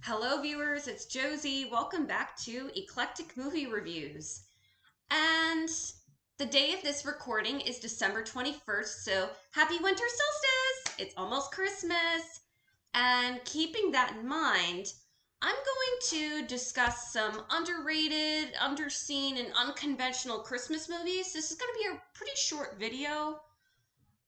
Hello, viewers, it's Josie. Welcome back to Eclectic Movie Reviews. And the day of this recording is December 21st, so happy winter solstice! It's almost Christmas. And keeping that in mind, I'm going to discuss some underrated, underseen, and unconventional Christmas movies. This is going to be a pretty short video.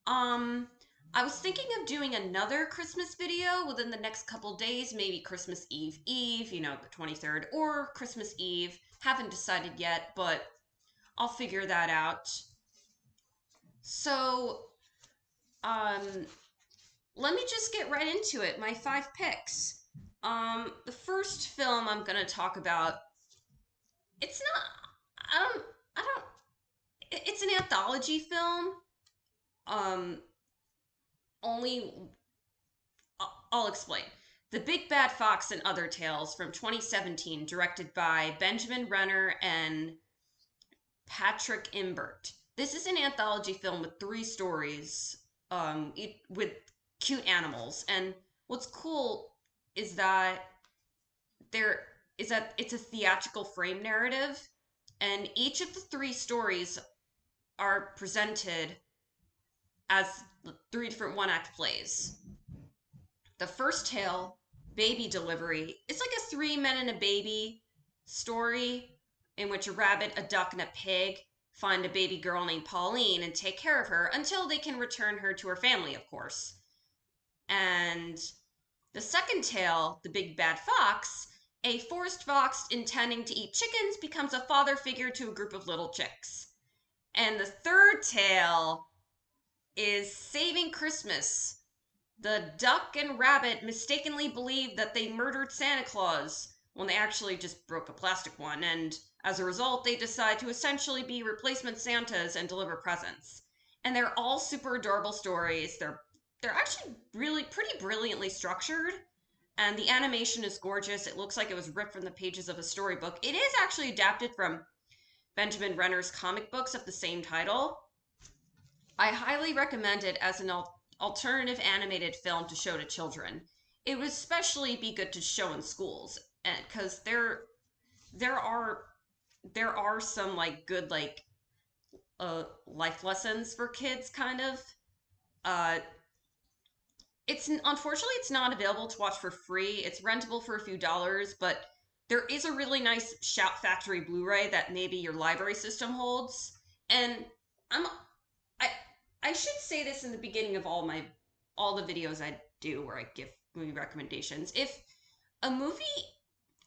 Um, I was thinking of doing another Christmas video within the next couple days, maybe Christmas Eve, the 23rd, or Christmas Eve. Haven't decided yet, but I'll figure that out. So, um, let me just get right into it. My 5 picks. The first film I'm gonna talk about, it's not, I don't, it's an anthology film. Um, only I'll explain. The Big Bad Fox and Other Tales from 2017, directed by Benjamin Renner and Patrick Imbert. This is an anthology film with 3 stories, with cute animals. And what's cool is that it's a theatrical frame narrative, and each of the 3 stories are presented as 3 different one-act plays. The first tale, Baby Delivery, it's like a 3 men and a baby story in which a rabbit, a duck, and a pig find a baby girl named Pauline and take care of her until they can return her to her family, of course. And the second tale, The Big Bad Fox, a forest fox intending to eat chickens becomes a father figure to a group of little chicks. And the third tale is Saving Christmas. The duck and rabbit mistakenly believe that they murdered Santa Claus when they actually just broke a plastic one, and as a result, they decide to essentially be replacement Santas and deliver presents. And they're all super adorable stories. They're actually really pretty brilliantly structured, and the animation is gorgeous. It looks like it was ripped from the pages of a storybook. It is actually adapted from Benjamin Renner's comic books of the same title. I highly recommend it as an alternative animated film to show to children. It would especially be good to show in schools, and because there are there are some like good life lessons for kids kind of. Uh, it's unfortunately it's not available to watch for free. It's rentable for a few dollars, but there is a really nice Shout Factory Blu-ray that maybe your library system holds. And I'm I I should say this in the beginning of all the videos I do where I give movie recommendations. If a movie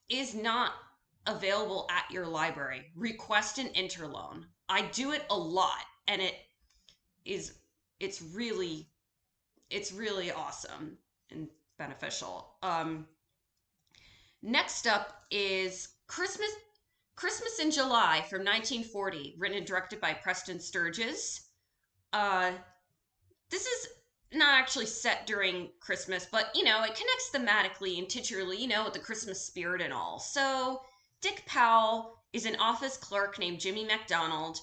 is not available at your library, request an interloan. I do it a lot, and is it's really it's really awesome and beneficial. Next up is Christmas in July from 1940, written and directed by Preston Sturges. Uh, this is not actually set during Christmas, but it connects thematically and titularly, with the Christmas spirit and all. So, Dick Powell is an office clerk named Jimmy MacDonald.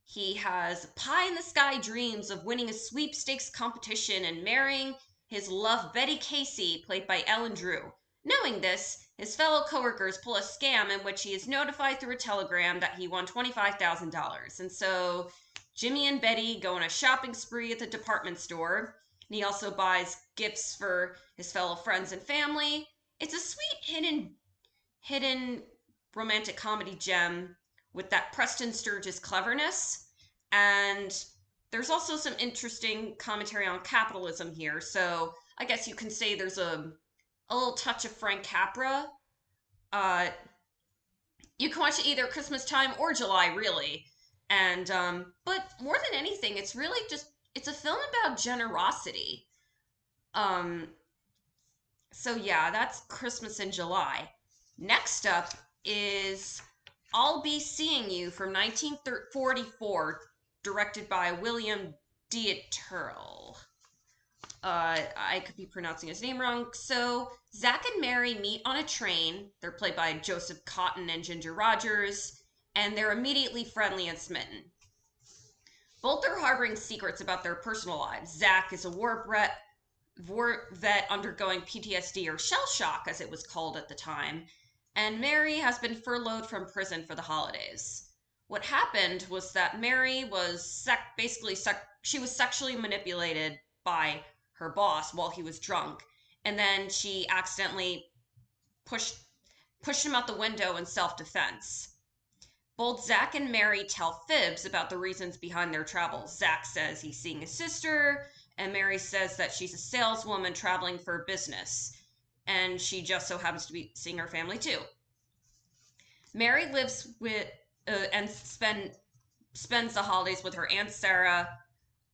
He has pie in the sky dreams of winning a sweepstakes competition and marrying his love Betty Casey, played by Ellen Drew. Knowing this, his fellow coworkers pull a scam in which he is notified through a telegram that he won $25,000. And so Jimmy and Betty go on a shopping spree at the department store, and he also buys gifts for his fellow friends and family. It's a sweet hidden romantic comedy gem with that Preston Sturges cleverness. And there's also some interesting commentary on capitalism here. So I guess you can say there's a little touch of Frank Capra. You can watch it either Christmas time or July, really. And but more than anything, it's really it's a film about generosity. Um, so yeah, that's Christmas in July. Next up is I'll Be Seeing You from 1944, directed by William Dieterle. I could be pronouncing his name wrong. So Zach and Mary meet on a train. They're played by Joseph Cotton and Ginger Rogers, and they're immediately friendly and smitten. Both are harboring secrets about their personal lives. Zach is a war war vet undergoing PTSD, or shell shock as it was called at the time, and Mary has been furloughed from prison for the holidays. What happened was that Mary was she was sexually manipulated by her boss while he was drunk, and then she accidentally pushed pushed him out the window in self-defense. Both Zach and Mary tell fibs about the reasons behind their travels. Zach says he's seeing his sister, and Mary says that she's a saleswoman traveling for business, and she just so happens to be seeing her family too. Mary lives with and spends the holidays with her Aunt Sarah,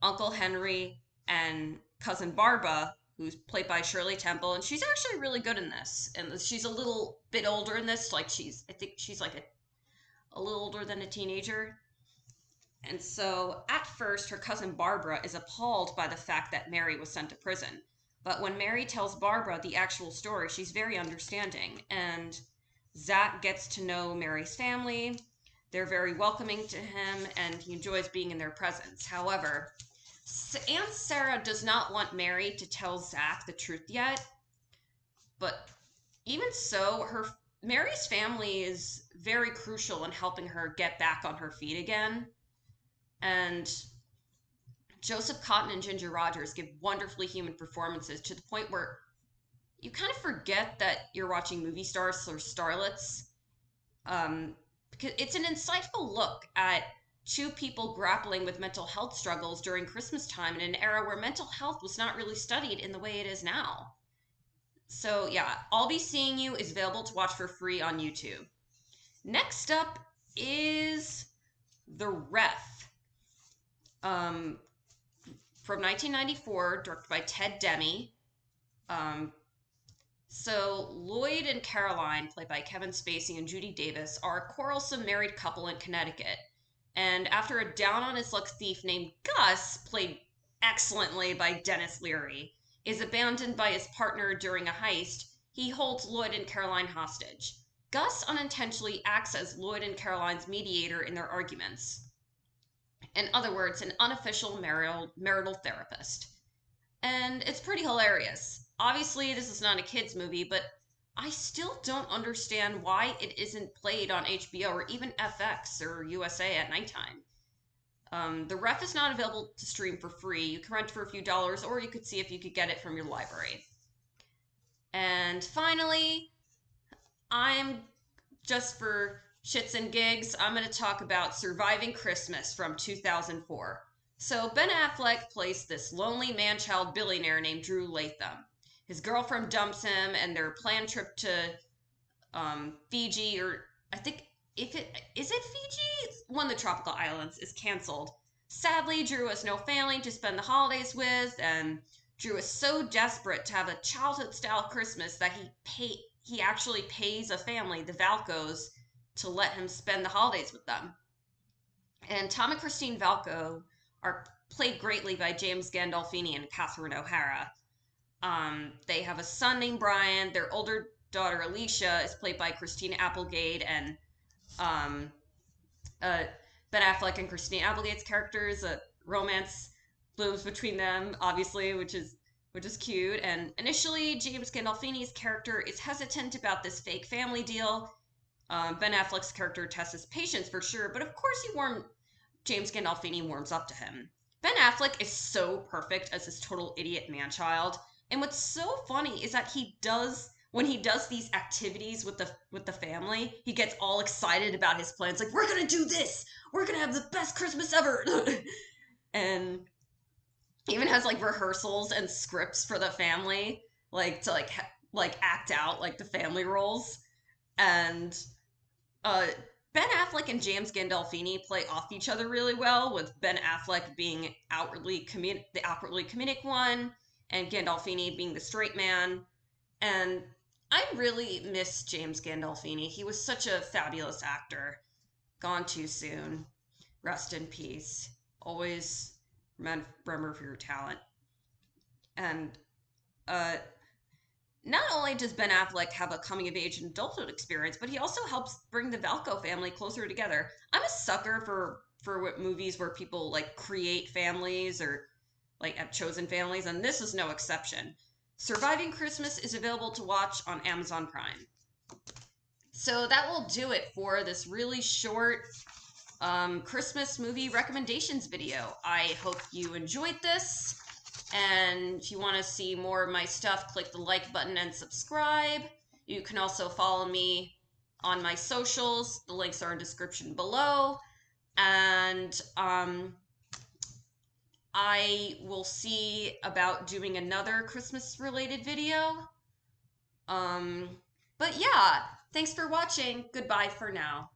Uncle Henry, and cousin Barbara, who's played by Shirley Temple, and she's actually really good in this. And she's a little bit older in this, like I think she's like a little older than a teenager. And so at first, her cousin Barbara is appalled by the fact that Mary was sent to prison. But when Mary tells Barbara the actual story, she's very understanding. And Zach gets to know Mary's family. They're very welcoming to him, and he enjoys being in their presence. However, Aunt Sarah does not want Mary to tell Zach the truth yet. But even so, Mary's family is very crucial in helping her get back on her feet again. And Joseph Cotton and Ginger Rogers give wonderfully human performances to the point where you kind of forget that you're watching movie stars or starlets. Because it's an insightful look at two people grappling with mental health struggles during Christmas time in an era where mental health was not really studied in the way it is now. So, yeah, I'll Be Seeing You is available to watch for free on YouTube. Next up is The Ref. From 1994, directed by Ted Demme. So Lloyd and Caroline, played by Kevin Spacey and Judy Davis, are a quarrelsome married couple in Connecticut. And after a down-on-his-luck thief named Gus, played excellently by Dennis Leary, is abandoned by his partner during a heist, he holds Lloyd and Caroline hostage. Gus unintentionally acts as Lloyd and Caroline's mediator in their arguments. In other words, an unofficial marital therapist. And it's pretty hilarious. Obviously, this is not a kids' movie, but I still don't understand why it isn't played on HBO or even FX or USA at nighttime. The Ref is not available to stream for free. You can rent for a few dollars, or you could see if you could get it from your library. And finally, I'm just for shits and gigs, I'm going to talk about Surviving Christmas from 2004. So Ben Affleck plays this lonely man-child billionaire named Drew Latham. His girlfriend dumps him, and their planned trip to Fiji, or I think if it is it Fiji, one of the tropical islands, is canceled. Sadly, Drew has no family to spend the holidays with, and Drew is so desperate to have a childhood-style Christmas that he actually pays a family, the Valcos, to let him spend the holidays with them. And Tom and Christine Valco are played greatly by James Gandolfini and Catherine O'Hara. They have a son named Brian. Their older daughter Alicia is played by Christina Applegate, and Ben Affleck and Christina Applegate's characters. A romance blooms between them, obviously, which is cute. And initially, James Gandolfini's character is hesitant about this fake family deal. Ben Affleck's character tests his patience for sure, but of course James Gandolfini warms up to him. Ben Affleck is so perfect as this total idiot man-child, and what's so funny is that when he does these activities with the family, he gets all excited about his plans. Like, we're gonna do this. We're gonna have the best Christmas ever, and even has like rehearsals and scripts for the family, like to act out like the family roles. And Ben Affleck and James Gandolfini play off each other really well, with Ben Affleck being the outwardly comedic one, and Gandolfini being the straight man. And I really miss James Gandolfini. He was such a fabulous actor. Gone too soon. Rest in peace. Always remember for your talent. And not only does Ben Affleck have a coming-of-age and adulthood experience, but he also helps bring the Valco family closer together. I'm a sucker for movies where people like create families or like at chosen families, and this is no exception. Surviving Christmas is available to watch on Amazon Prime. So that will do it for this really short Christmas movie recommendations video. I hope you enjoyed this. And if you want to see more of my stuff, click the like button and subscribe. You can also follow me on my socials. The links are in the description below. And I will see about doing another Christmas related video. But yeah, thanks for watching. Goodbye for now.